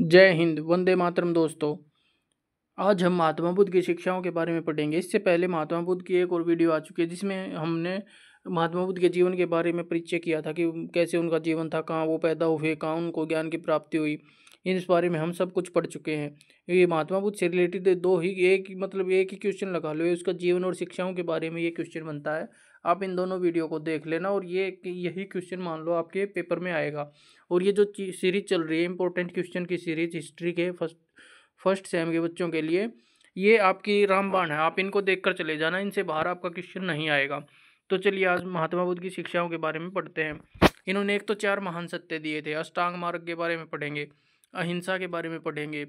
जय हिंद, वंदे मातरम। दोस्तों, आज हम महात्मा बुद्ध की शिक्षाओं के बारे में पढ़ेंगे। इससे पहले महात्मा बुद्ध की एक और वीडियो आ चुकी है जिसमें हमने महात्मा बुद्ध के जीवन के बारे में परिचय किया था कि कैसे उनका जीवन था, कहाँ वो पैदा हुए, कहाँ उनको ज्ञान की प्राप्ति हुई। इस बारे में हम सब कुछ पढ़ चुके हैं। ये महात्मा बुद्ध से रिलेटेड दो ही एक ही क्वेश्चन लगा लो, ये उसका जीवन और शिक्षाओं के बारे में ये क्वेश्चन बनता है। आप इन दोनों वीडियो को देख लेना और यही क्वेश्चन मान लो आपके पेपर में आएगा। और ये जो सीरीज चल रही है इंपॉर्टेंट क्वेश्चन की सीरीज, हिस्ट्री के फर्स्ट सेम के बच्चों के लिए, ये आपकी रामबाण है। आप इनको देखकर चले जाना, इनसे बाहर आपका क्वेश्चन नहीं आएगा। तो चलिए आज महात्मा बुद्ध की शिक्षाओं के बारे में पढ़ते हैं। इन्होंने एक तो 4 महान सत्य दिए थे। अष्टांग मार्ग के बारे में पढ़ेंगे, अहिंसा के बारे में पढ़ेंगे,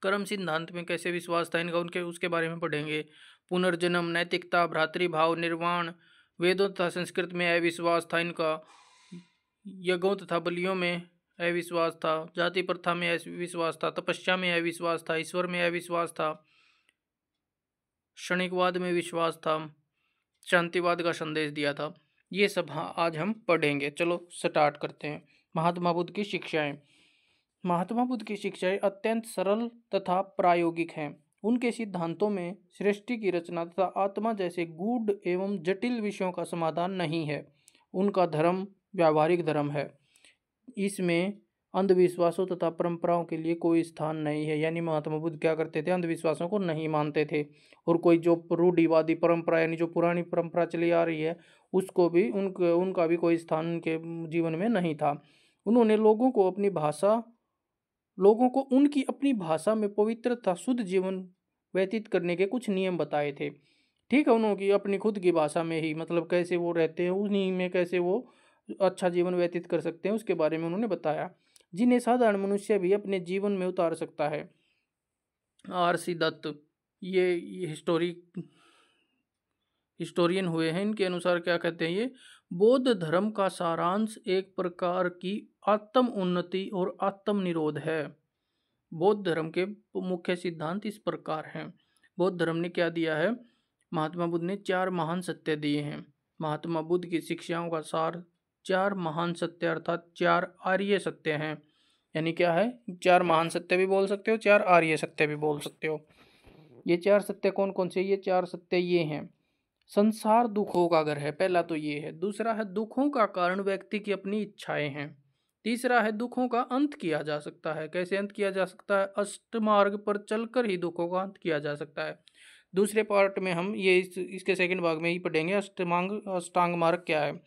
कर्म सिद्धांत में कैसे विश्वास था इनका उनके उसके बारे में पढ़ेंगे, पुनर्जन्म, नैतिकता, भ्रातृभाव, निर्वाण, वेदों तथा संस्कृत में अविश्वास था इनका, यज्ञों तथा बलियों में अविश्वास था, जाति प्रथा में अविश्वास था, तपस्या में अविश्वास था, ईश्वर में अविश्वास था, क्षणिकवाद में विश्वास था, शांतिवाद का संदेश दिया था। ये सब आज हम पढ़ेंगे। चलो स्टार्ट करते हैं। महात्मा बुद्ध की शिक्षाएं। महात्मा बुद्ध की शिक्षाएं अत्यंत सरल तथा प्रायोगिक हैं। उनके सिद्धांतों में सृष्टि की रचना तथा आत्मा जैसे गूढ़ एवं जटिल विषयों का समाधान नहीं है। उनका धर्म व्यावहारिक धर्म है। इसमें अंधविश्वासों तथा परंपराओं के लिए कोई स्थान नहीं है। यानी महात्मा बुद्ध क्या करते थे, अंधविश्वासों को नहीं मानते थे। और कोई जो रूढ़िवादी परंपरा यानी जो पुरानी परंपरा चली आ रही है उसको भी उनका भी कोई स्थान उनके जीवन में नहीं था। उन्होंने लोगों को उनकी अपनी भाषा में पवित्र तथा शुद्ध जीवन व्यतीत करने के कुछ नियम बताए थे। ठीक है, उन्होंने अपनी खुद की भाषा में ही मतलब कैसे वो रहते हैं, उन्हीं में कैसे वो अच्छा जीवन व्यतीत कर सकते हैं उसके बारे में उन्होंने बताया, जिन्हें साधारण मनुष्य भी अपने जीवन में उतार सकता है। R.C. दत्त ये हिस्टोरियन हुए हैं। इनके अनुसार क्या कहते हैं, ये बौद्ध धर्म का सारांश एक प्रकार की आत्म उन्नति और आत्म निरोध है। बौद्ध धर्म के मुख्य सिद्धांत इस प्रकार हैं। बौद्ध धर्म ने क्या दिया है, महात्मा बुद्ध ने 4 महान सत्य दिए हैं। महात्मा बुद्ध की शिक्षाओं का सार 4 महान सत्य अर्थात 4 आर्य सत्य हैं। यानी क्या है, 4 महान सत्य भी बोल सकते हो, 4 आर्य सत्य भी बोल सकते हो। ये 4 सत्य कौन कौन से, ये 4 सत्य ये हैं। संसार दुखों का घर है, पहला तो ये है। दूसरा है दुखों का कारण व्यक्ति की अपनी इच्छाएं हैं। तीसरा है दुखों का अंत किया जा सकता है। कैसे अंत किया जा सकता है, अष्टमार्ग पर चलकर ही दुखों का अंत किया जा सकता है। दूसरे पार्ट में हम ये इसके सेकंड भाग में ही पढ़ेंगे अष्टांग मार्ग क्या है।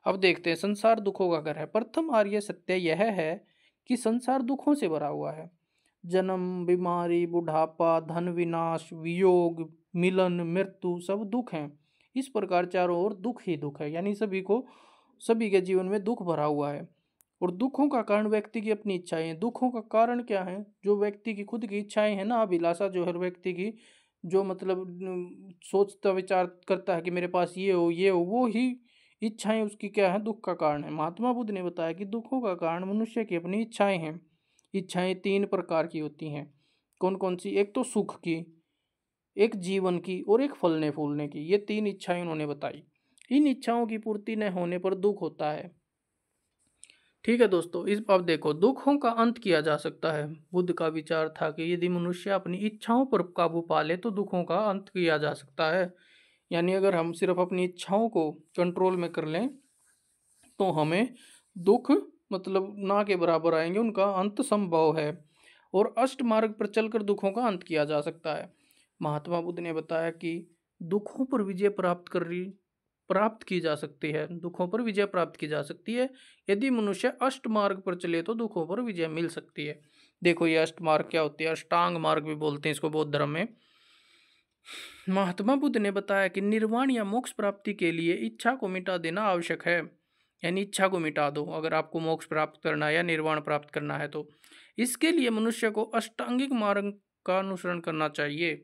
अब देखते हैं। संसार दुखों का घर है। प्रथम आर्य सत्य यह है कि संसार दुखों से भरा हुआ है। जन्म, बीमारी, बुढ़ापा, धन विनाश, वियोग, मिलन, मृत्यु सब दुख हैं। इस प्रकार चारों ओर दुख ही दुख है। यानी सभी के जीवन में दुख भरा हुआ है। और दुखों का कारण व्यक्ति की अपनी इच्छाएं हैं। दुखों का कारण क्या है, जो व्यक्ति की खुद की इच्छाएं हैं ना, अभिलाषा जो हर व्यक्ति की जो मतलब सोचता विचार करता है कि मेरे पास ये हो वो ही इच्छाएं उसकी क्या है, दुख का कारण है। महात्मा बुद्ध ने बताया कि दुखों का कारण मनुष्य की अपनी इच्छाएं हैं। इच्छाएं 3 प्रकार की होती हैं। कौन कौन सी, एक तो सुख की, एक जीवन की और एक फलने फूलने की। ये 3 इच्छाएं उन्होंने बताई। इन इच्छाओं की पूर्ति न होने पर दुख होता है। ठीक है दोस्तों, इस अब देखो, दुखों का अंत किया जा सकता है। बुद्ध का विचार था कि यदि मनुष्य अपनी इच्छाओं पर काबू पा ले तो दुखों का अंत किया जा सकता है। यानी अगर हम सिर्फ अपनी इच्छाओं को कंट्रोल में कर लें तो हमें दुख मतलब ना के बराबर आएंगे, उनका अंत संभव है। और अष्ट मार्ग पर चलकर दुखों का अंत किया जा सकता है। महात्मा बुद्ध ने बताया कि दुखों पर विजय प्राप्त की जा सकती है। दुखों पर विजय प्राप्त की जा सकती है यदि मनुष्य अष्ट मार्ग पर चले तो दुखों पर विजय मिल सकती है। देखो ये अष्ट मार्ग क्या होती है, अष्टांग मार्ग भी बोलते हैं इसको बौद्ध धर्म में। महात्मा बुद्ध ने बताया कि निर्वाण या मोक्ष प्राप्ति के लिए इच्छा को मिटा देना आवश्यक है। यानी इच्छा को मिटा दो अगर आपको मोक्ष प्राप्त करना है या निर्वाण प्राप्त करना है तो। इसके लिए मनुष्य को अष्टांगिक मार्ग का अनुसरण करना चाहिए।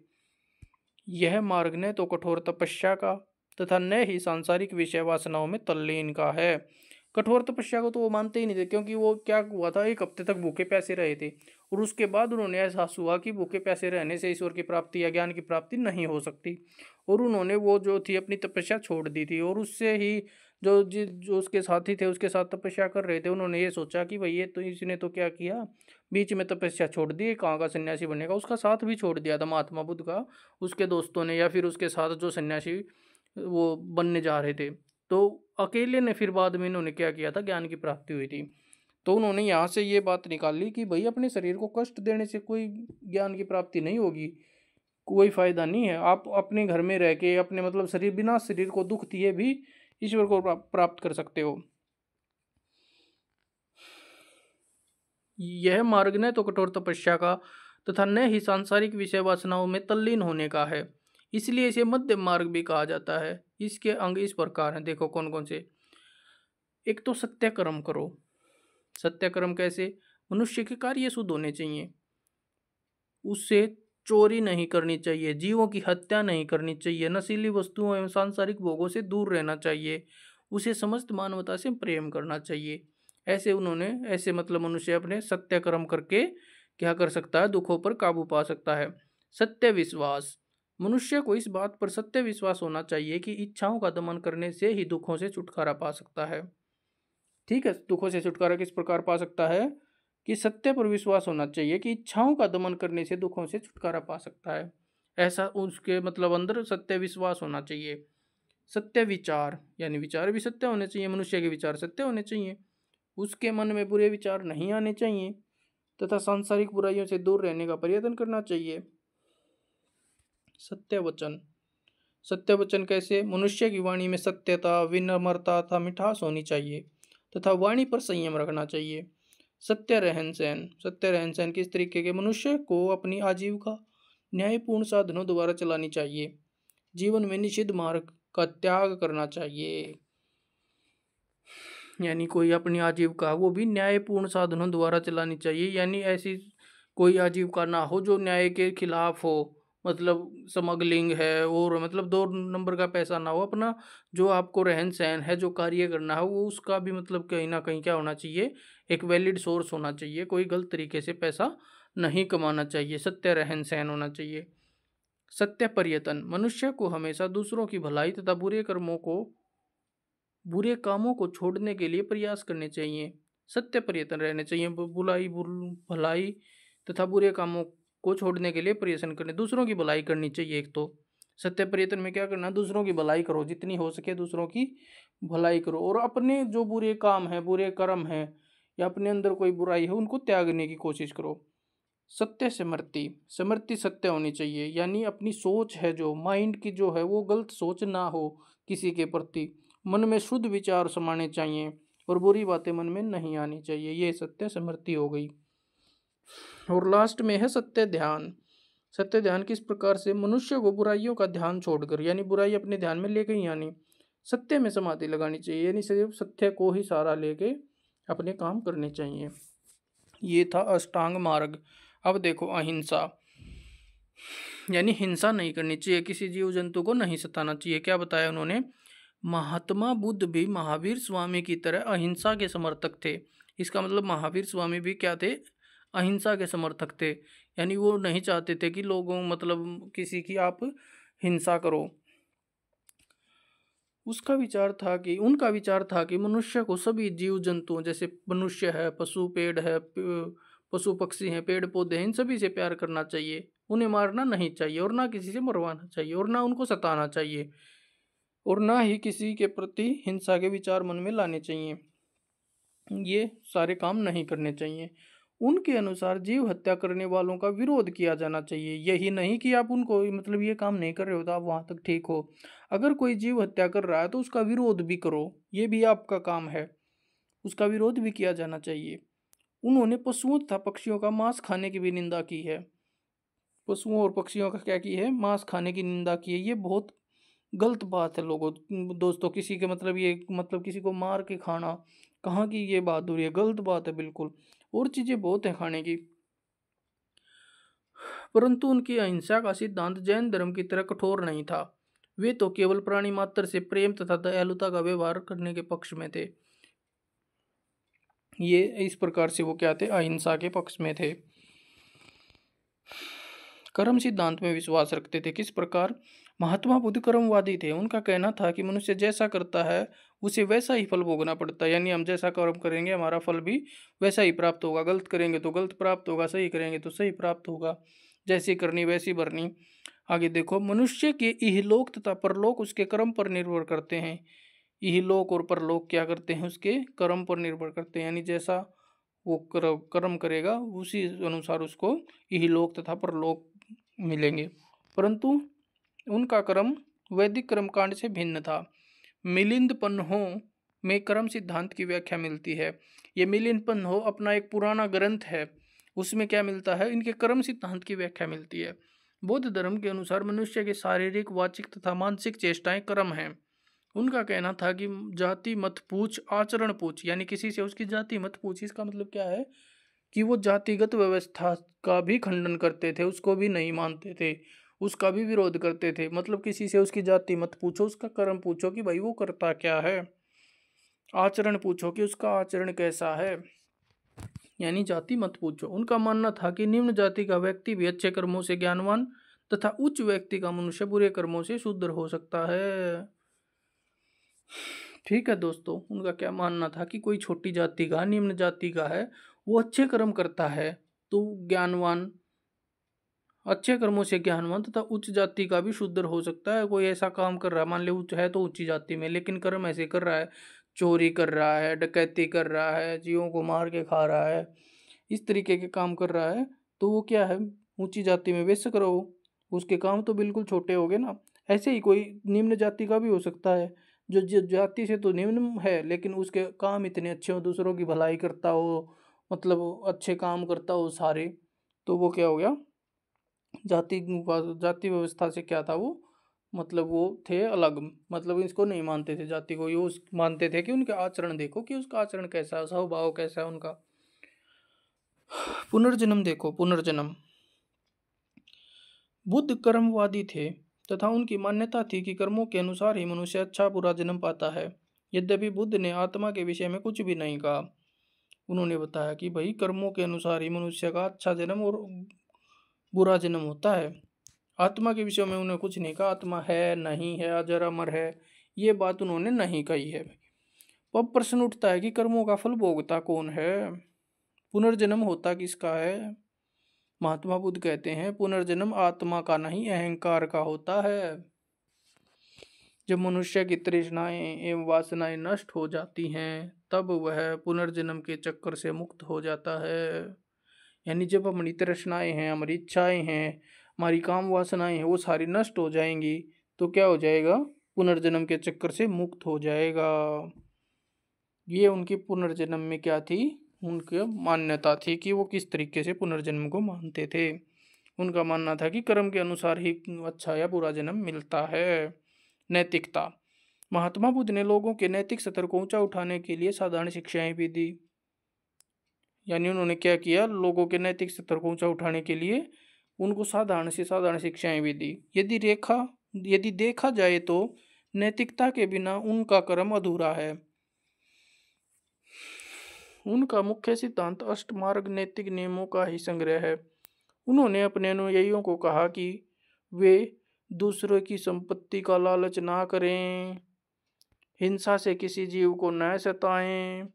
यह मार्ग न तो कठोर तपस्या का तथा न ही सांसारिक विषय वासनाओं में तल्लीन का है। कठोर तपस्या को तो वो मानते ही नहीं थे, क्योंकि वो क्या हुआ था, 1 हफ्ते तक भूखे प्यासे रहे थे और उसके बाद उन्होंने एहसास हुआ कि भूखे प्यासे रहने से ईश्वर की प्राप्ति या ज्ञान की प्राप्ति नहीं हो सकती। और उन्होंने वो जो थी अपनी तपस्या छोड़ दी थी और उससे ही जो उसके साथी थे उसके साथ तपस्या कर रहे थे, उन्होंने ये सोचा कि भाई ये तो इसने तो क्या किया, बीच में तपस्या छोड़ दी, कहाँ का सन्यासी बनेगा। उसका साथ भी छोड़ दिया था महात्मा बुद्ध का उसके दोस्तों ने, या फिर उसके साथ जो सन्यासी वो बनने जा रहे थे। तो अकेले ने फिर बाद में इन्होंने क्या किया था, ज्ञान की प्राप्ति हुई थी। तो उन्होंने यहाँ से ये बात निकाल ली कि भाई अपने शरीर को कष्ट देने से कोई ज्ञान की प्राप्ति नहीं होगी, कोई फायदा नहीं है। आप अपने घर में रह के अपने मतलब शरीर, बिना शरीर को दुख दिए भी ईश्वर को प्राप्त कर सकते हो। यह मार्ग न तो कठोर तपस्या का तथा न ही सांसारिक विषय वासनाओं में तल्लीन होने का है, इसलिए इसे मध्य मार्ग भी कहा जाता है। इसके अंग इस प्रकार हैं, देखो कौन कौन से। एक तो सत्य कर्म करो। सत्य कर्म कैसे? मनुष्य के कार्य शुद्ध होने चाहिए, उससे चोरी नहीं करनी चाहिए, जीवों की हत्या नहीं करनी चाहिए, नशीली वस्तुओं एवं सांसारिक भोगों से दूर रहना चाहिए, उसे समस्त मानवता से प्रेम करना चाहिए। ऐसे मतलब मनुष्य अपने सत्य कर्म करके क्या कर सकता है, दुखों पर काबू पा सकता है। सत्य विश्वास, मनुष्य को इस बात पर सत्य विश्वास होना चाहिए कि इच्छाओं का दमन करने से ही दुखों से छुटकारा पा सकता है। ठीक है, दुखों से छुटकारा किस प्रकार पा सकता है कि सत्य पर विश्वास होना चाहिए कि इच्छाओं का दमन करने से दुखों से छुटकारा पा सकता है, ऐसा उसके मतलब अंदर सत्य विश्वास होना चाहिए। सत्य विचार, यानी विचार भी सत्य होने चाहिए, मनुष्य के विचार सत्य होने चाहिए, उसके मन में बुरे विचार नहीं आने चाहिए तथा सांसारिक बुराइयों से दूर रहने का प्रयत्न करना चाहिए। सत्य वचन, सत्य वचन कैसे? मनुष्य की वाणी में सत्यता, विनम्रता तथा मिठास होनी चाहिए तथा वाणी पर संयम रखना चाहिए। सत्य रहन सहन, सत्य रहन सहन किस तरीके के? मनुष्य को अपनी आजीविका न्यायपूर्ण साधनों द्वारा चलानी चाहिए, जीवन में निषिद्ध मार्ग का त्याग करना चाहिए। यानी कोई अपनी आजीविका वो भी न्यायपूर्ण साधनों द्वारा चलानी चाहिए, यानी ऐसी कोई आजीविका ना हो जो न्याय के खिलाफ हो, मतलब स्मगलिंग है और मतलब 2 नंबर का पैसा ना हो। अपना जो आपको रहन सहन है, जो कार्य करना है, वो उसका भी मतलब कहीं ना कहीं क्या होना चाहिए, एक वैलिड सोर्स होना चाहिए, कोई गलत तरीके से पैसा नहीं कमाना चाहिए, सत्य रहन सहन होना चाहिए। सत्य पर्यटन, मनुष्य को हमेशा दूसरों की भलाई तथा बुरे कामों को छोड़ने के लिए प्रयास करने चाहिए। सत्य पर्यटन रहने चाहिए, भलाई तथा बुरे कामों को छोड़ने के लिए प्रयत्न करने, दूसरों की भलाई करनी चाहिए। एक तो सत्य पर्यटन में क्या करना, दूसरों की भलाई करो, जितनी हो सके दूसरों की भलाई करो, और अपने जो बुरे काम है, बुरे कर्म है, या अपने अंदर कोई बुराई है, उनको त्यागने की कोशिश करो। सत्य स्मृति, स्मृति सत्य होनी चाहिए, यानी अपनी सोच है जो माइंड की जो है वो गलत सोच ना हो किसी के प्रति, मन में शुद्ध विचार समाने चाहिए और बुरी बातें मन में नहीं आनी चाहिए, ये सत्य स्मृति हो गई। और लास्ट में है सत्य ध्यान। सत्य ध्यान किस प्रकार से? मनुष्य को बुराइयों का ध्यान छोड़कर, यानी बुराई अपने ध्यान में लेके ही आनी, सत्य में समाधि लगानी चाहिए, यानी सिर्फ सत्य को ही सारा लेके अपने काम करने चाहिए। ये था अष्टांग मार्ग। अब देखो अहिंसा, यानी हिंसा नहीं करनी चाहिए, किसी जीव जंतु को नहीं सताना चाहिए। क्या बताया उन्होंने? महात्मा बुद्ध भी महावीर स्वामी की तरह अहिंसा के समर्थक थे। इसका मतलब महावीर स्वामी भी क्या थे? अहिंसा के समर्थक थे, यानी वो नहीं चाहते थे कि लोगों मतलब किसी की आप हिंसा करो। उनका विचार था कि मनुष्य को सभी जीव जंतुओं, जैसे मनुष्य है, पशु पेड़ है, पशु पक्षी हैं, पेड़ पौधे हैं, इन सभी से प्यार करना चाहिए, उन्हें मारना नहीं चाहिए और ना किसी से मरवाना चाहिए और ना उनको सताना चाहिए और ना ही किसी के प्रति हिंसा के विचार मन में लाने चाहिए, ये सारे काम नहीं करने चाहिए। उनके अनुसार जीव हत्या करने वालों का विरोध किया जाना चाहिए, यही नहीं कि आप उनको मतलब ये काम नहीं कर रहे हो तो आप वहां तक ठीक हो। अगर कोई जीव हत्या कर रहा है तो उसका विरोध भी करो, ये भी आपका काम है, उसका विरोध भी किया जाना चाहिए। उन्होंने पशुओं तथा पक्षियों का मांस खाने की भी निंदा की है। पशुओं और पक्षियों का क्या की है? मांस खाने की निंदा की है। ये बहुत गलत बात है लोगों, दोस्तों, किसी के मतलब ये मतलब किसी को मार के खाना कहाँ की ये बहादुरी है, गलत बात है बिल्कुल। और चीजें बहुत है खाने की, परंतु उनकी अहिंसा का सिद्धांत जैन धर्म की तरह कठोर नहीं था। वे तो केवल प्राणी मात्र से प्रेम तथा दयालुता का व्यवहार करने के पक्ष में थे। ये इस प्रकार से वो क्या थे? अहिंसा के पक्ष में थे। कर्म सिद्धांत में विश्वास रखते थे। किस प्रकार? महात्मा बुद्ध कर्मवादी थे। उनका कहना था कि मनुष्य जैसा करता है उसे वैसा ही फल भोगना पड़ता है, यानी हम जैसा कर्म करेंगे हमारा फल भी वैसा ही प्राप्त होगा। गलत करेंगे तो गलत प्राप्त होगा, सही करेंगे तो सही प्राप्त होगा, जैसी करनी वैसी भरनी। आगे देखो, मनुष्य के इहलोक तथा परलोक उसके कर्म पर निर्भर करते हैं। इहलोक और परलोक क्या करते हैं, उसके कर्म पर निर्भर करते हैं, यानी जैसा वो कर्म करेगा उसी अनुसार उसको इहलोक तथा परलोक मिलेंगे। परंतु उनका कर्म वैदिक कर्म कांड से भिन्न था। मिलिंद पन्हो में कर्म सिद्धांत की व्याख्या मिलती है। ये मिलिंद पन्हो अपना एक पुराना ग्रंथ है, उसमें क्या मिलता है, इनके कर्म सिद्धांत की व्याख्या मिलती है। बौद्ध धर्म के अनुसार मनुष्य के शारीरिक, वाचिक तथा मानसिक चेष्टाएं कर्म हैं। उनका कहना था कि जाति मत पूछ, आचरण पूछ, यानी किसी से उसकी जाति मत पूछ। इसका मतलब क्या है कि वो जातिगत व्यवस्था का भी खंडन करते थे, उसको भी नहीं मानते थे, उसका भी विरोध करते थे। मतलब किसी से उसकी जाति मत पूछो, उसका कर्म पूछो कि भाई वो करता क्या है। आचरण पूछो कि उसका आचरण कैसा है, यानी जाति मत पूछो। उनका मानना था कि निम्न जाति का व्यक्ति भी अच्छे कर्मों से ज्ञानवान तथा उच्च व्यक्ति का मनुष्य बुरे कर्मों से शूद्र हो सकता है। ठीक है दोस्तों, उनका क्या मानना था कि कोई छोटी जाति का, निम्न जाति का है, वो अच्छे कर्म करता है तो ज्ञानवान, अच्छे कर्मों से ज्ञानवान तथा उच्च जाति का भी शूद्र हो सकता है। कोई ऐसा काम कर रहा है, मान लो उच्च है तो ऊंची जाति में, लेकिन कर्म ऐसे कर रहा है, चोरी कर रहा है, डकैती कर रहा है, जीवों को मार के खा रहा है, इस तरीके के काम कर रहा है, तो वो क्या है, ऊंची जाति में बेशक रहो, उसके काम तो बिल्कुल छोटे हो गए ना। ऐसे ही कोई निम्न जाति का भी हो सकता है, जो जाति से तो निम्न है लेकिन उसके काम इतने अच्छे हो, दूसरों की भलाई करता हो, मतलब अच्छे काम करता हो सारे, तो वो क्या हो गया, जाति जाति व्यवस्था से क्या था वो, मतलब वो थे अलग, मतलब इसको नहीं मानते थे जाति को, ये उस मानते थे कि उनके आचरण देखो कि उसका आचरण कैसा है, स्वभाव कैसा है उनका। पुनर्जन्म देखो, पुनर्जन्म। बुद्ध कर्मवादी थे तथा उनकी मान्यता थी कि कर्मों के अनुसार ही मनुष्य अच्छा बुरा जन्म पाता है। यद्यपि बुद्ध ने आत्मा के विषय में कुछ भी नहीं कहा। उन्होंने बताया कि भाई कर्मों के अनुसार ही मनुष्य का अच्छा जन्म और बुरा जन्म होता है। आत्मा के विषय में उन्होंने कुछ नहीं कहा, आत्मा है नहीं है, अजर अमर है, ये बात उन्होंने नहीं कही है। अब प्रश्न उठता है कि कर्मों का फल भोगता कौन है, पुनर्जन्म होता किसका है। महात्मा बुद्ध कहते हैं पुनर्जन्म आत्मा का नहीं अहंकार का होता है। जब मनुष्य की तृष्णाएं एवं वासनाएं नष्ट हो जाती हैं तब वह पुनर्जन्म के चक्कर से मुक्त हो जाता है। यानी जब हमारी तृष्णाएं हैं, हमारी इच्छाएं हैं, हमारी काम वासनाएं हैं, वो सारी नष्ट हो जाएंगी तो क्या हो जाएगा, पुनर्जन्म के चक्कर से मुक्त हो जाएगा। ये उनकी पुनर्जन्म में क्या थी, उनकी मान्यता थी कि वो किस तरीके से पुनर्जन्म को मानते थे। उनका मानना था कि कर्म के अनुसार ही अच्छा या बुरा जन्म मिलता है। नैतिकता। महात्मा बुद्ध ने लोगों के नैतिक स्तर को ऊंचा उठाने के लिए साधारण शिक्षाएं भी दी। यानी उन्होंने क्या किया, लोगों के नैतिक स्तर को ऊंचा उठाने के लिए उनको साधारण से साधारण शिक्षाएं भी दी। यदि देखा जाए तो नैतिकता के बिना उनका कर्म अधूरा है। उनका मुख्य सिद्धांत अष्टमार्ग नैतिक नियमों का ही संग्रह है। उन्होंने अपने अनुयायियों को कहा कि वे दूसरों की संपत्ति का लालच ना करें, हिंसा से किसी जीव को न सताएं,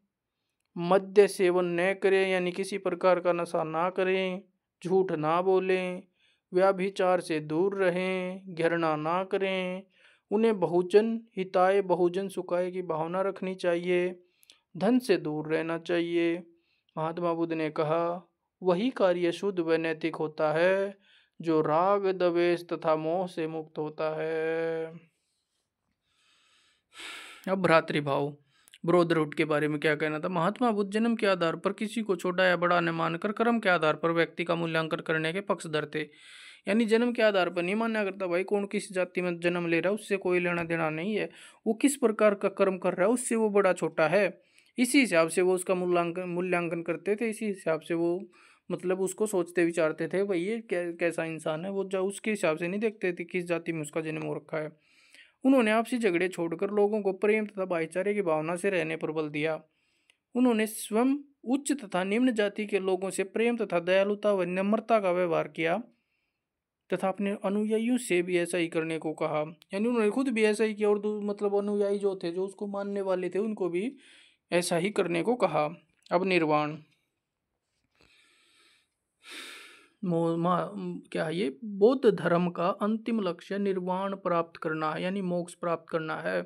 मद्य सेवन न करें यानी किसी प्रकार का नशा ना करें, झूठ ना बोलें, व्याभिचार से दूर रहें, घृणा ना करें, उन्हें बहुजन हिताय बहुजन सुखाय की भावना रखनी चाहिए, धन से दूर रहना चाहिए। महात्मा बुद्ध ने कहा वही कार्य शुद्ध व नैतिक होता है जो राग द्वेष तथा मोह से मुक्त होता है। अब भ्रातृभाव, ब्रदरहुड के बारे में क्या कहना था। महात्मा बुद्ध जन्म के आधार पर किसी को छोटा या बड़ा न मानकर कर्म के आधार पर व्यक्ति का मूल्यांकन करने के पक्षधर थे। यानी जन्म के आधार पर नहीं मान्या करता भाई कौन किस जाति में जन्म ले रहा है उससे कोई लेना देना नहीं है, वो किस प्रकार का कर्म कर रहा है उससे वो बड़ा छोटा है, इसी हिसाब से वो उसका मूल्यांकन करते थे। इसी हिसाब से वो मतलब उसको सोचते विचारते थे भाई ये कैसा इंसान है, वो जो उसके हिसाब से नहीं देखते थे किस जाति में उसका जन्म हो रखा है। उन्होंने आपसी झगड़े छोड़कर लोगों को प्रेम तथा भाईचारे की भावना से रहने पर बल दिया। उन्होंने स्वयं उच्च तथा निम्न जाति के लोगों से प्रेम तथा दयालुता व नम्रता का व्यवहार किया तथा अपने अनुयायियों से भी ऐसा ही करने को कहा। यानी उन्होंने खुद भी ऐसा ही किया और मतलब अनुयायी जो थे, जो उसको मानने वाले थे, उनको भी ऐसा ही करने को कहा। अब निर्वाण क्या है, ये बौद्ध धर्म का अंतिम लक्ष्य निर्वाण प्राप्त करना है, यानी मोक्ष प्राप्त करना है।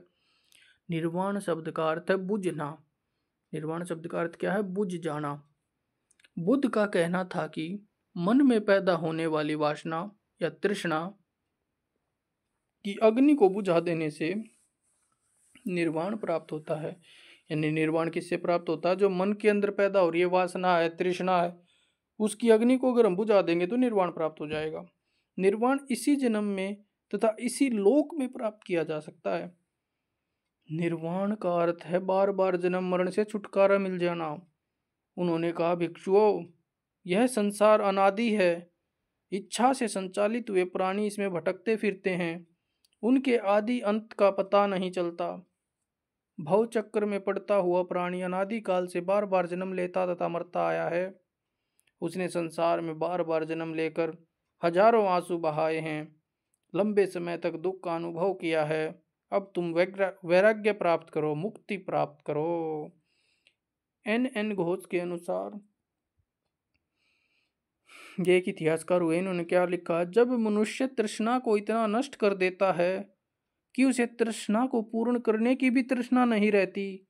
निर्वाण शब्द का अर्थ है बुझना। निर्वाण शब्द का अर्थ क्या है? बुझ जाना। बुद्ध का कहना था कि मन में पैदा होने वाली वासना या तृष्णा की अग्नि को बुझा देने से निर्वाण प्राप्त होता है। यानी निर्वाण किससे प्राप्त होता है? जो मन के अंदर पैदा हो रही है वासना है, तृष्णा है, उसकी अग्नि को अगर हम बुझा देंगे तो निर्वाण प्राप्त हो जाएगा। निर्वाण इसी जन्म में तथा इसी लोक में प्राप्त किया जा सकता है। निर्वाण का अर्थ है बार बार जन्म मरण से छुटकारा मिल जाना। उन्होंने कहा, भिक्षुओं, यह संसार अनादि है। इच्छा से संचालित हुए प्राणी इसमें भटकते फिरते हैं। उनके आदि अंत का पता नहीं चलता। भव चक्र में पड़ता हुआ प्राणी अनादि काल से बार बार जन्म लेता तथा मरता आया है। उसने संसार में बार बार जन्म लेकर हजारों आंसू बहाए हैं, लंबे समय तक दुख का अनुभव किया है। अब तुम वैराग्य प्राप्त करो, मुक्ति प्राप्त करो। एन घोष के अनुसार, ये एक इतिहासकार हुए, इन्होंने क्या लिखा? जब मनुष्य तृष्णा को इतना नष्ट कर देता है कि उसे तृष्णा को पूर्ण करने की भी तृष्णा नहीं रहती,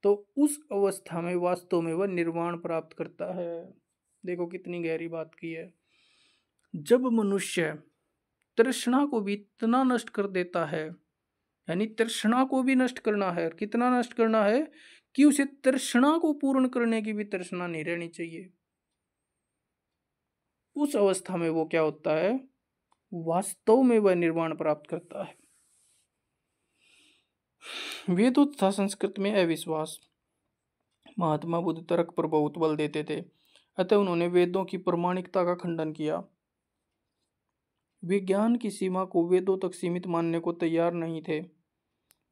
तो उस अवस्था में वास्तव में वह निर्वाण प्राप्त करता है। देखो कितनी गहरी बात की है। जब मनुष्य तृष्णा को भी इतना नष्ट कर देता है, यानी तृष्णा को भी नष्ट करना है, कितना नष्ट करना है कि उसे तृष्णा को पूर्ण करने की भी तृष्णा नहीं रहनी चाहिए, उस अवस्था में वो क्या होता है? वास्तव में वह निर्वाण प्राप्त करता है। वेदों तथा संस्कृत में अविश्वास। महात्मा बुद्ध तर्क पर बहुत बल देते थे, अतः उन्होंने वेदों की प्रामाणिकता का खंडन किया। वे ज्ञान की सीमा को वेदों तक सीमित मानने को तैयार नहीं थे।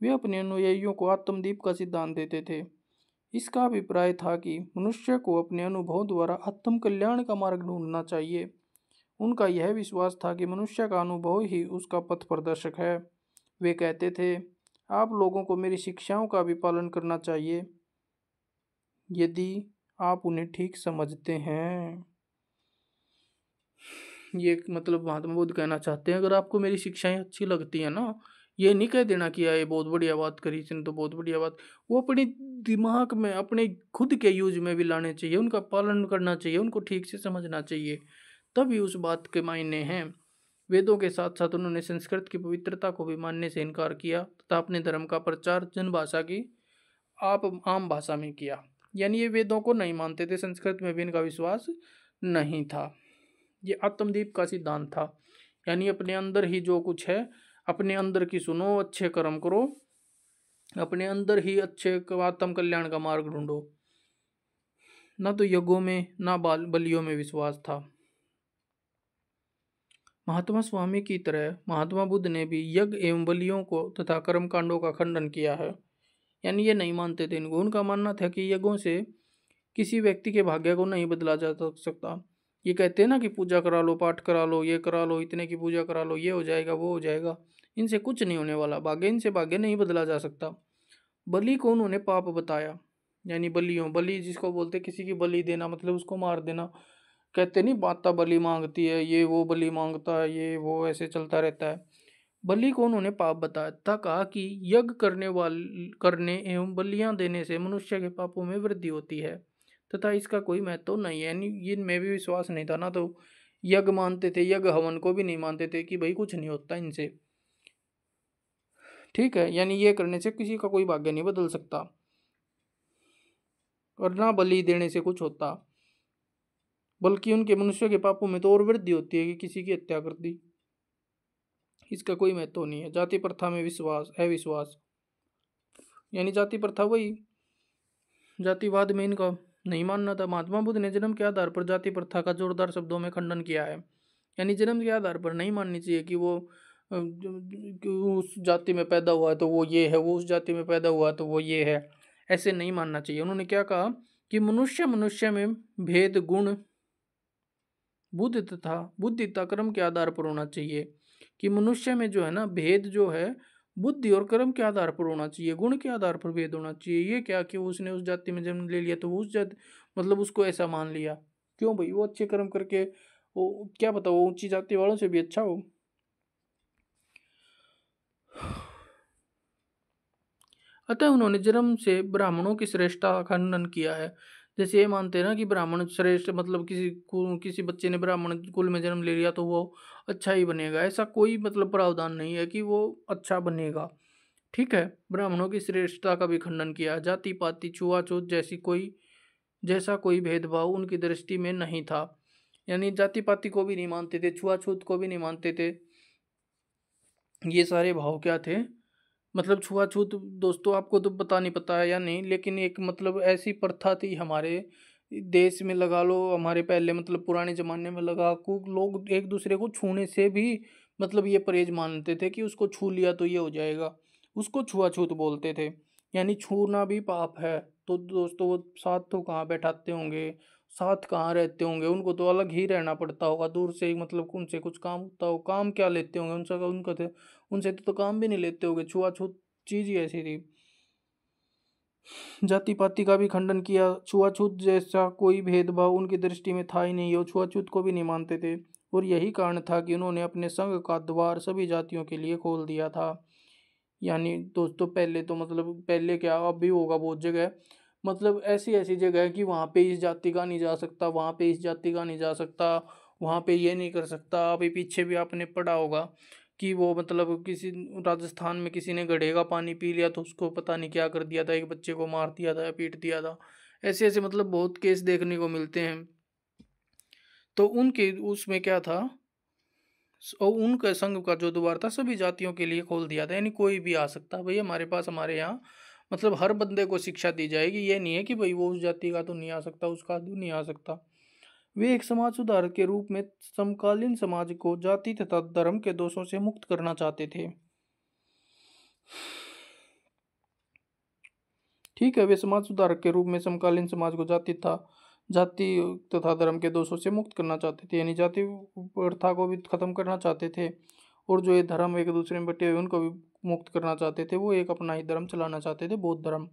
वे अपने अनुयायियों को आत्मदीप का सिद्धांत देते थे। इसका अभिप्राय था कि मनुष्य को अपने अनुभव द्वारा आत्म कल्याण का मार्ग ढूंढना चाहिए। उनका यह विश्वास था कि मनुष्य का अनुभव ही उसका पथ प्रदर्शक है। वे कहते थे, आप लोगों को मेरी शिक्षाओं का भी पालन करना चाहिए, यदि आप उन्हें ठीक समझते हैं। ये मतलब महात्मा बुद्ध कहना चाहते हैं, अगर आपको मेरी शिक्षाएं अच्छी लगती हैं ना, ये नहीं कह देना कि ये बहुत बढ़िया बात करी इसने, तो बहुत बढ़िया बात, वो अपने दिमाग में अपने खुद के यूज में भी लाने चाहिए, उनका पालन करना चाहिए, उनको ठीक से समझना चाहिए, तभी उस बात के मायने हैं। वेदों के साथ साथ उन्होंने संस्कृत की पवित्रता को भी मानने से इनकार किया तथा अपने धर्म का प्रचार जन भाषा की आप आम भाषा में किया। यानी ये वेदों को नहीं मानते थे, संस्कृत में भी इनका विश्वास नहीं था। ये आत्मदीप का सिद्धांत था, यानी अपने अंदर ही जो कुछ है, अपने अंदर की सुनो, अच्छे कर्म करो, अपने अंदर ही अच्छे आत्म कल्याण का मार्ग ढूंढो। न तो यज्ञों में न बलियों में विश्वास था। महात्मा स्वामी की तरह महात्मा बुद्ध ने भी यज्ञ एवं बलियों को तथा कर्म कांडों का खंडन किया है। यानी ये नहीं मानते थे इनको। उनका मानना था कि यज्ञों से किसी व्यक्ति के भाग्य को नहीं बदला जा सकता। ये कहते हैं ना कि पूजा करा लो, पाठ करा लो, ये करा लो, इतने की पूजा करा लो, ये हो जाएगा, वो हो जाएगा, इनसे कुछ नहीं होने वाला, भाग्य, इनसे भाग्य नहीं बदला जा सकता। बलि को उन्होंने पाप बताया, यानी बलियों, बलि जिसको बोलते किसी की बलि देना मतलब उसको मार देना। कहते नहीं माता बलि मांगती है, ये वो बलि मांगता है, ये वो ऐसे चलता रहता है। बलि को उन्होंने पाप बताया था, कहा कि यज्ञ करने एवं बलियां देने से मनुष्य के पापों में वृद्धि होती है तथा इसका कोई महत्व नहीं है। यानी इनमें भी विश्वास नहीं था ना, तो यज्ञ मानते थे, यज्ञ हवन को भी नहीं मानते थे कि भाई कुछ नहीं होता इनसे, ठीक है। यानी ये करने से किसी का कोई भाग्य नहीं बदल सकता और ना बलि देने से कुछ होता, बल्कि उनके मनुष्य के पापों में तो और वृद्धि होती है कि किसी की हत्या कर दी, इसका कोई महत्व नहीं है। जाति प्रथा में विश्वास, अविश्वास, यानी जाति प्रथा, वही जातिवाद में इनका नहीं मानना था। महात्मा बुद्ध ने जन्म के आधार पर जाति प्रथा का जोरदार शब्दों में खंडन किया है। यानी जन्म के आधार पर नहीं माननी चाहिए कि वो उस जाति में पैदा हुआ है तो वो ये है, वो उस जाति में पैदा हुआ तो वो ये है, ऐसे नहीं मानना चाहिए। उन्होंने क्या कहा कि मनुष्य मनुष्य में भेद गुण बुद्धि तथा कर्म के आधार पर होना चाहिए। कि मनुष्य में जो है ना भेद जो है बुद्धि और कर्म के आधार पर होना चाहिए, गुण के आधार पर भेद होना चाहिए। ये क्या कि उसने उस जाति में जन्म ले लिया तो वो उस जाति मतलब उसको ऐसा मान लिया। क्यों भाई, वो अच्छे कर्म करके वो क्या पता वो ऊंची जाति वालों से भी अच्छा हो। अतः उन्होंने जन्म से ब्राह्मणों की श्रेष्ठता का खंडन किया है। जैसे ये मानते हैं ना कि ब्राह्मण श्रेष्ठ, मतलब किसी बच्चे ने ब्राह्मण कुल में जन्म ले लिया तो वो अच्छा ही बनेगा, ऐसा कोई मतलब प्रावधान नहीं है कि वो अच्छा बनेगा। ठीक है, ब्राह्मणों की श्रेष्ठता का भी खंडन किया। जाति पाति छुआछूत जैसा कोई भेदभाव उनकी दृष्टि में नहीं था। यानी जाति पाति को भी नहीं मानते थे, छुआछूत को भी नहीं मानते थे। ये सारे भाव क्या थे, मतलब छुआछूत दोस्तों आपको तो पता नहीं, पता है या नहीं, लेकिन एक मतलब ऐसी प्रथा थी हमारे देश में, लगा लो हमारे पहले मतलब पुराने जमाने में लगा को लोग एक दूसरे को छूने से भी मतलब ये परहेज मानते थे कि उसको छू लिया तो ये हो जाएगा, उसको छुआछूत बोलते थे। यानी छूना भी पाप है। तो दोस्तों वो साथ तो कहाँ बैठाते होंगे, साथ कहाँ रहते होंगे, उनको तो अलग ही रहना पड़ता होगा, दूर से ही मतलब उनसे कुछ काम होता हो, काम क्या लेते होंगे उनसे, उनसे तो काम भी नहीं लेते होंगे। छुआछूत चीज ही ऐसी थी। जाति पाति का भी खंडन किया। छुआछूत जैसा कोई भेदभाव उनकी दृष्टि में था ही नहीं, वो छुआछूत को भी नहीं मानते थे। और यही कारण था कि उन्होंने अपने संघ का द्वार सभी जातियों के लिए खोल दिया था। यानी दोस्तों पहले तो मतलब पहले क्या अब भी होगा बहुत जगह, मतलब ऐसी ऐसी जगह है कि वहाँ पे इस जाति का नहीं जा सकता, वहाँ पे इस जाति का नहीं जा सकता, वहाँ पे ये नहीं कर सकता। अभी पीछे भी आपने पढ़ा होगा कि वो मतलब किसी राजस्थान में किसी ने घड़े का पानी पी लिया तो उसको पता नहीं क्या कर दिया था, एक बच्चे को मार दिया था या पीट दिया था। ऐसे ऐसे मतलब बहुत केस देखने को मिलते हैं। तो उनके उसमें क्या था, और उनका संघ का जो द्वार था सभी जातियों के लिए खोल दिया था। यानी कोई भी आ सकता भाई हमारे पास, हमारे यहाँ मतलब हर बंदे को शिक्षा दी जाएगी। ये नहीं है कि भाई वो उस जाति का तो नहीं आ सकता, उसका तो नहीं आ सकता। वे एक समाज सुधारक के रूप में समकालीन समाज को जाति तथा धर्म के दोषों से मुक्त करना चाहते थे। ठीक है, वे समाज सुधारक के रूप में समकालीन समाज को जाति तथा धर्म के दोषों से मुक्त करना चाहते थे। यानी जाति प्रथा को भी खत्म करना चाहते थे, और जो ये धर्म एक दूसरे में बटे हुए उनको भी मुक्त करना चाहते थे। वो एक अपना ही धर्म चलाना चाहते थे, बौद्ध धर्म।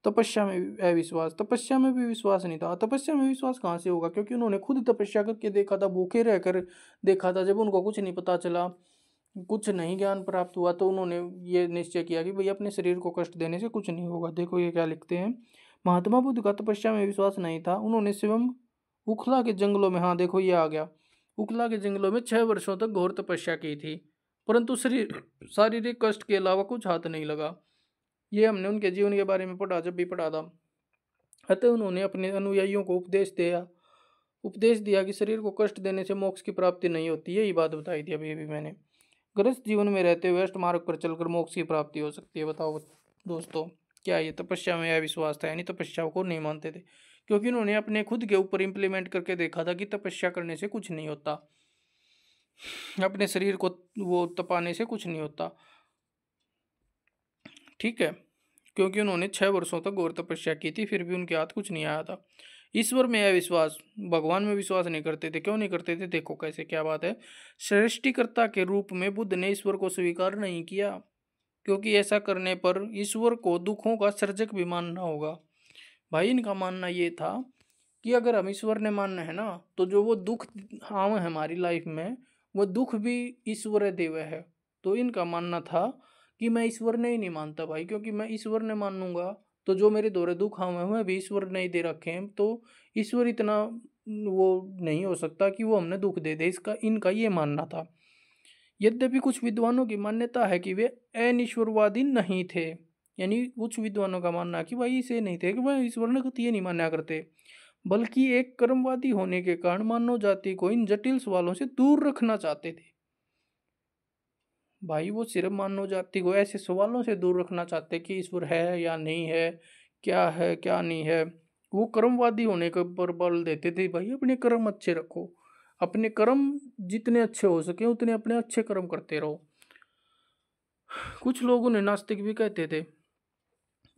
तपस्या में अविश्वास, तपस्या में भी विश्वास नहीं था। तपस्या में विश्वास कहाँ से होगा, क्योंकि उन्होंने खुद तपस्या करके देखा था, भूखे रहकर देखा था। जब उनको कुछ नहीं पता चला, कुछ नहीं ज्ञान प्राप्त हुआ, तो उन्होंने ये निश्चय किया कि भाई अपने शरीर को कष्ट देने से कुछ नहीं होगा। देखो ये क्या लिखते हैं, महात्मा बुद्ध का तपस्या में विश्वास नहीं था। उन्होंने स्वयं उखला के जंगलों में, हाँ देखो ये आ गया, उखला के जंगलों में 6 वर्षों तक घोर तपस्या की थी, परंतु शारीरिक कष्ट के अलावा कुछ हाथ नहीं लगा। ये हमने उनके जीवन के बारे में पढ़ा, जब भी पढ़ा था। अतः उन्होंने अपने अनुयायियों को उपदेश दिया कि शरीर को कष्ट देने से मोक्ष की प्राप्ति नहीं होती। यही बात बताई थी अभी अभी मैंने। गृहस्थ जीवन में रहते हुए अष्ट मार्ग पर चलकर मोक्ष की प्राप्ति हो सकती है। बताओ दोस्तों, क्या ये तपस्या में अविश्वास था, यानी तपस्या को नहीं मानते थे, क्योंकि उन्होंने अपने खुद के ऊपर इम्प्लीमेंट करके देखा था कि तपस्या करने से कुछ नहीं होता, अपने शरीर को वो तपाने से कुछ नहीं होता। ठीक है, क्योंकि उन्होंने 6 वर्षों तक घोर तपस्या की थी, फिर भी उनके हाथ कुछ नहीं आया था। ईश्वर में अविश्वास, भगवान में विश्वास नहीं करते थे। क्यों नहीं करते थे, देखो कैसे, क्या बात है। सृष्टिकर्ता के रूप में बुद्ध ने ईश्वर को स्वीकार नहीं किया, क्योंकि ऐसा करने पर ईश्वर को दुखों का सर्जक भी मानना होगा। भाई इनका मानना ये था कि अगर हम ईश्वर ने मानना है ना, तो जो वो दुख आए हमारी लाइफ में, वो दुख भी ईश्वर देव है। तो इनका मानना था कि मैं ईश्वर ने ही नहीं मानता भाई, क्योंकि मैं ईश्वर ने मानूंगा तो जो मेरे दौरे दुख आए हुए भी ईश्वर ने ही दे रखे हैं, तो ईश्वर इतना वो नहीं हो सकता कि वो हमने दुख दे दे, इसका इनका ये मानना था। यद्यपि कुछ विद्वानों की मान्यता है कि वे अनिश्वरवादी नहीं थे। यानी कुछ विद्वानों का मानना है कि भाई इसे नहीं थे कि भाई ईश्वर ने ये नहीं माना करते, बल्कि एक कर्मवादी होने के कारण मानव जाति को इन जटिल सवालों से दूर रखना चाहते थे। भाई वो सिर्फ मानव जाति को ऐसे सवालों से दूर रखना चाहते कि ईश्वर है या नहीं है क्या नहीं है। वो कर्मवादी होने के पर बल देते थे, भाई अपने कर्म अच्छे रखो, अपने कर्म जितने अच्छे हो सके उतने अपने अच्छे कर्म करते रहो। कुछ लोग उन्हें नास्तिक भी कहते थे।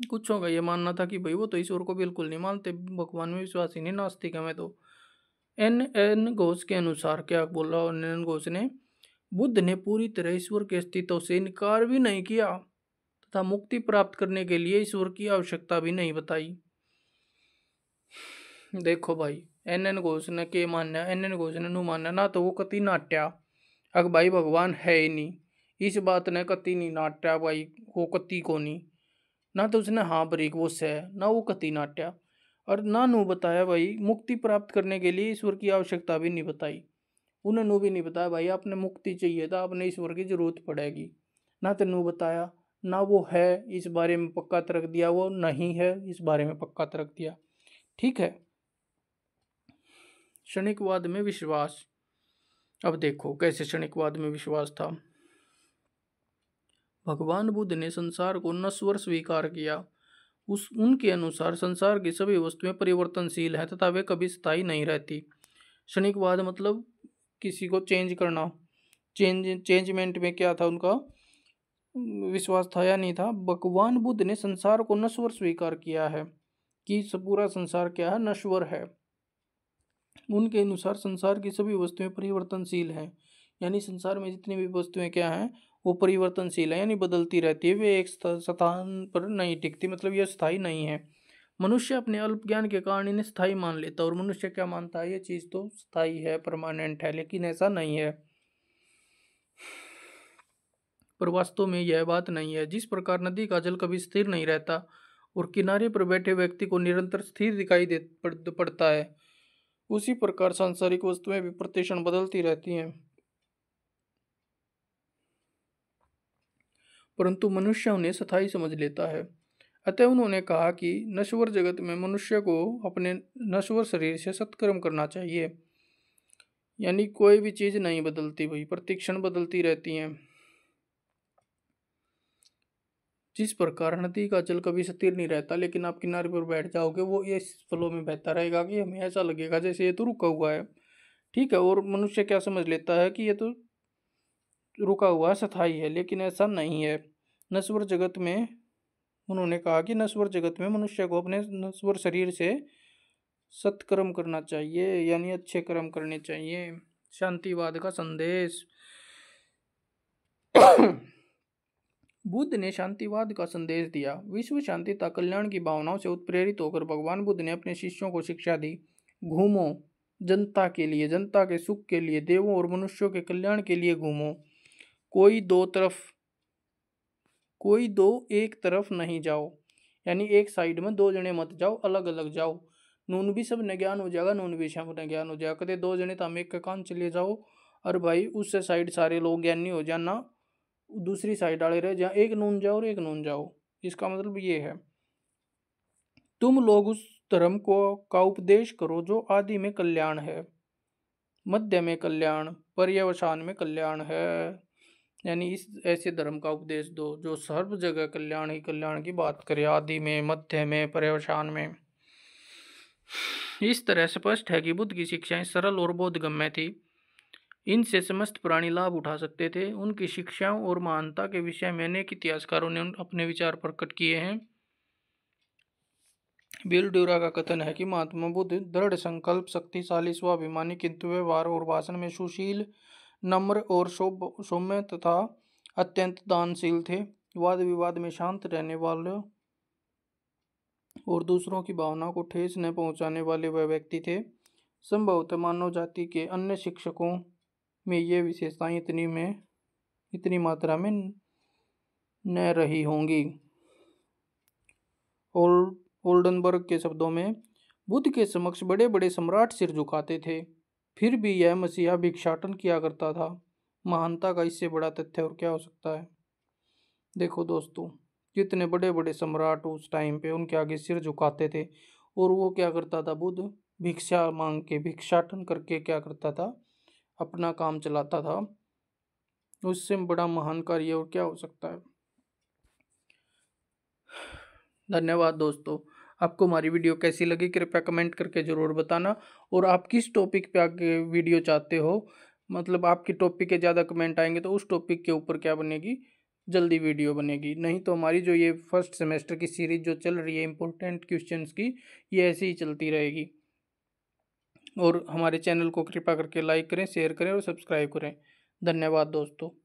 कुछों का ये मानना था कि भाई वो तो ईश्वर को बिल्कुल नहीं मानते, भगवान में विश्वास ही नहीं, नास्तिक है मैं तो। एन एन घोष के अनुसार क्या बोला एन एन घोष ने, बुद्ध ने पूरी तरह ईश्वर के अस्तित्व से इनकार भी नहीं किया तथा मुक्ति प्राप्त करने के लिए ईश्वर की आवश्यकता भी नहीं बताई। देखो भाई, एन एन घोष ने के मानना, एन एन घोष ने नु मानना ना तो वो कति नाट्या अग भाई भगवान है ही नहीं, इस बात ने कति नहीं नाट्या भाई, वो कति को नहीं, ना तो उसने हाँ बरीक वो से ना वो कति नाट्या, और ना नु बताया भाई मुक्ति प्राप्त करने के लिए ईश्वर की आवश्यकता भी नहीं बताई। उन्हें नु भी नहीं बताया भाई आपने मुक्ति चाहिए था, आपने ईश्वर की जरूरत पड़ेगी, ना तो नु बताया, ना वो है इस बारे में पक्का तर्क दिया, वो नहीं है इस बारे में पक्का तर्क दिया। ठीक है। क्षणिकवाद में विश्वास। अब देखो कैसे क्षणिकवाद में विश्वास था। भगवान बुद्ध ने संसार को नश्वर स्वीकार किया। उनके अनुसार संसार की सभी वस्तुएं परिवर्तनशील हैं तथा वे कभी स्थायी नहीं रहती। क्षणिकवाद मतलब किसी को चेंज करना, चेंजमेंट में क्या था उनका विश्वास था या नहीं था। भगवान बुद्ध ने संसार को नश्वर स्वीकार किया है कि पूरा संसार क्या है, नश्वर है। उनके अनुसार संसार की सभी वस्तुएं परिवर्तनशील हैं, यानी संसार में जितनी भी वस्तुएं क्या हैं वो परिवर्तनशील है, यानी बदलती रहती है, वे एक स्थान पर नहीं टिकती, मतलब ये स्थायी नहीं है। मनुष्य अपने अल्प ज्ञान के कारण इन्हें स्थायी मान लेता है, और मनुष्य क्या मानता है, ये चीज़ तो स्थायी है, परमानेंट है, लेकिन ऐसा नहीं है। पर वास्तव में यह बात नहीं है। जिस प्रकार नदी का जल कभी स्थिर नहीं रहता और किनारे पर बैठे व्यक्ति को निरंतर स्थिर दिखाई पड़ता है, उसी प्रकार सांसारिक वस्तुएं भी प्रतिक्षण बदलती रहती हैं। परंतु मनुष्य उन्हें स्थायी समझ लेता है। अतः उन्होंने कहा कि नश्वर जगत में मनुष्य को अपने नश्वर शरीर से सत्कर्म करना चाहिए, यानी कोई भी चीज नहीं बदलती भाई, प्रतिक्षण बदलती रहती हैं। जिस प्रकार नदी का जल कभी स्थिर नहीं रहता, लेकिन आप किनारे पर बैठ जाओगे वो इस फ्लो में बहता रहेगा कि हमें ऐसा लगेगा जैसे ये तो रुका हुआ है। ठीक है। और मनुष्य क्या समझ लेता है कि ये तो रुका हुआ स्थायी है, लेकिन ऐसा नहीं है। नश्वर जगत में उन्होंने कहा कि नश्वर जगत में मनुष्य को अपने नश्वर शरीर से सत्कर्म करना चाहिए, यानी अच्छे कर्म करने चाहिए। शांतिवाद का संदेश। बुद्ध ने शांतिवाद का संदेश दिया। विश्व शांति तथा कल्याण की भावनाओं से उत्प्रेरित होकर भगवान बुद्ध ने अपने शिष्यों को शिक्षा दी, घूमो जनता के लिए, जनता के सुख के लिए, देवों और मनुष्यों के कल्याण के लिए घूमो। कोई दो एक तरफ नहीं जाओ, यानी एक साइड में दो जने मत जाओ, अलग अलग जाओ। नून भी सब ने ज्ञान हो जाएगा, नून भी सब ने ज्ञान हो जाएगा। कदे दो जने तो हम एक कान चले जाओ, और भाई उससे साइड सारे लोग ज्ञानी हो जाना, दूसरी साइड वाले रहे, जहाँ एक नून जाओ और एक नून जाओ। इसका मतलब ये है, तुम लोग उस धर्म को का उपदेश करो जो आदि में कल्याण है, मध्य में कल्याण, पर्यवसान में कल्याण है। यानी इस ऐसे धर्म का उपदेश दो जो सर्व जगह कल्याण ही कल्याण की बात करे, आदि में, मध्य में, पर्यवसान में। इस तरह स्पष्ट है कि बुद्ध की शिक्षाएं सरल और बोधगम्य थी। इनसे समस्त प्राणी लाभ उठा सकते थे। उनकी शिक्षाओं और महानता के विषय में अनेक इतिहासकारों ने अपने विचार प्रकट किए हैं। बिल ड्यूरा का कथन है कि महात्मा बुद्ध दृढ़ संकल्प, शक्तिशाली, स्वाभिमानी, किंतु व्यवहार और भाषण में सुशील, नम्र और सौम्य तथा अत्यंत दानशील थे। वाद विवाद में शांत रहने वाले और दूसरों की भावनाओं को ठेस न पहुंचाने वाले वह व्यक्ति थे। संभवतः मानव जाति के अन्य शिक्षकों में ये विशेषताएं इतनी मात्रा में न रही होंगी। ओल्डनबर्ग के शब्दों में, बुद्ध के समक्ष बड़े बड़े सम्राट सिर झुकाते थे, फिर भी यह मसीहा भिक्षाटन किया करता था। महानता का इससे बड़ा तथ्य और क्या हो सकता है। देखो दोस्तों, कितने बड़े बड़े सम्राट उस टाइम पे उनके आगे सिर झुकाते थे, और वो क्या करता था, बुद्ध भिक्षा मांग के, भिक्षाटन करके क्या करता था, अपना काम चलाता था। उससे बड़ा महान कार्य और क्या हो सकता है। धन्यवाद दोस्तों। आपको हमारी वीडियो कैसी लगी कृपया कमेंट करके ज़रूर बताना, और आप किस टॉपिक पे आगे वीडियो चाहते हो, मतलब आपकी टॉपिक के ज़्यादा कमेंट आएंगे तो उस टॉपिक के ऊपर क्या बनेगी, जल्दी वीडियो बनेगी। नहीं तो हमारी जो ये फर्स्ट सेमेस्टर की सीरीज जो चल रही है इम्पोर्टेंट क्वेश्चंस की, ये ऐसे ही चलती रहेगी। और हमारे चैनल को कृपा करके लाइक करें, शेयर करें और सब्सक्राइब करें। धन्यवाद दोस्तों।